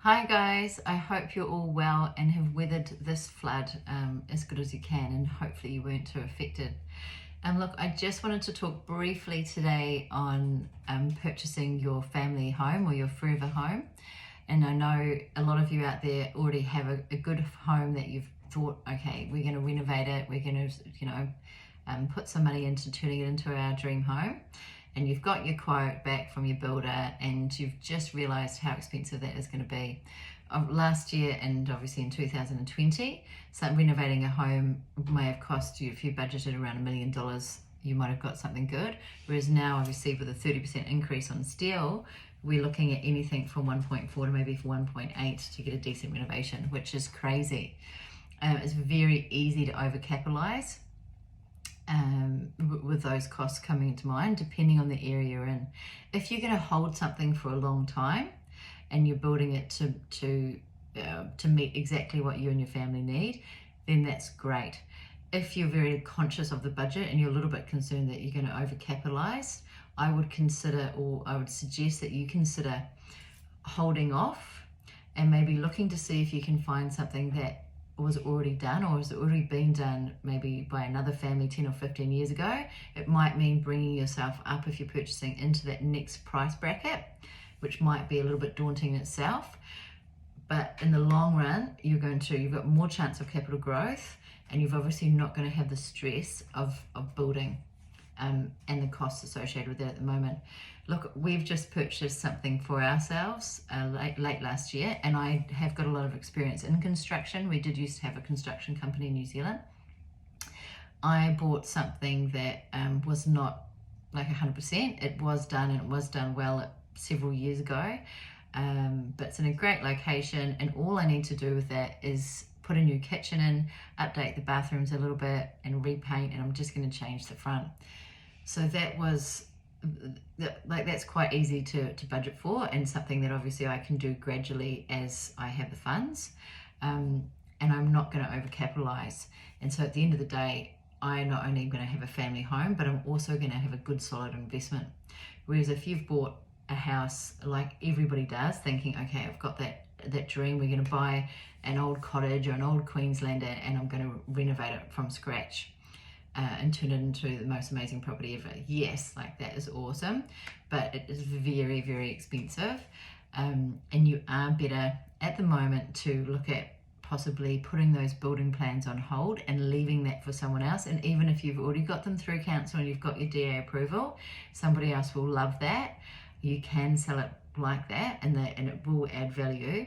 Hi guys, I hope you're all well and have weathered this flood as good as you can, and hopefully you weren't too affected. Look, I just wanted to talk briefly today on purchasing your family home or your forever home. And I know a lot of you out there already have a good home that you've thought, okay, we're going to renovate it, we're going to put some money into turning it into our dream home. And you've got your quote back from your builder and you've just realized how expensive that is going to be. Last year and obviously in 2020, so renovating a home may have cost you, if you budgeted around $1 million, you might have got something good. Whereas now, obviously, with a 30% increase on steel, we're looking at anything from 1.4 to maybe 1.8 to get a decent renovation, which is crazy. It's very easy to overcapitalize with those costs coming into mind, depending on the area you're in. If you're going to hold something for a long time and you're building it to meet exactly what you and your family need, then that's great. If you're very conscious of the budget and you're a little bit concerned that you're going to overcapitalize, I would suggest that you consider holding off and maybe looking to see if you can find something that was already done or has already been done maybe by another family 10 or 15 years ago. It might mean bringing yourself up if you're purchasing into that next price bracket, which might be a little bit daunting in itself. But in the long run, you've got more chance of capital growth, and you've obviously not going to have the stress of building and the costs associated with that at the moment. Look, we've just purchased something for ourselves late last year, and I have got a lot of experience in construction. We did used to have a construction company in New Zealand. I bought something that was not like 100%. It was done, and it was done well several years ago, but it's in a great location, and all I need to do with that is put a new kitchen in, update the bathrooms a little bit, and repaint, and I'm just going to change the front. So that's quite easy to budget for, and something that obviously I can do gradually as I have the funds, and I'm not going to overcapitalize. And so at the end of the day, I not only am going to have a family home, but I'm also going to have a good solid investment. Whereas if you've bought a house like everybody does, thinking, okay, I've got that dream, we're going to buy an old cottage or an old Queenslander and I'm going to renovate it from scratch and turn it into the most amazing property ever. Yes, like that is awesome, but it is very, very expensive. And you are better at the moment to look at possibly putting those building plans on hold and leaving that for someone else. And even if you've already got them through council and you've got your DA approval, somebody else will love that. You can sell it like that, and it will add value.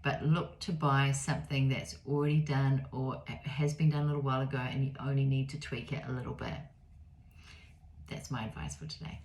But look to buy something that's already done or has been done a little while ago, and you only need to tweak it a little bit. That's my advice for today.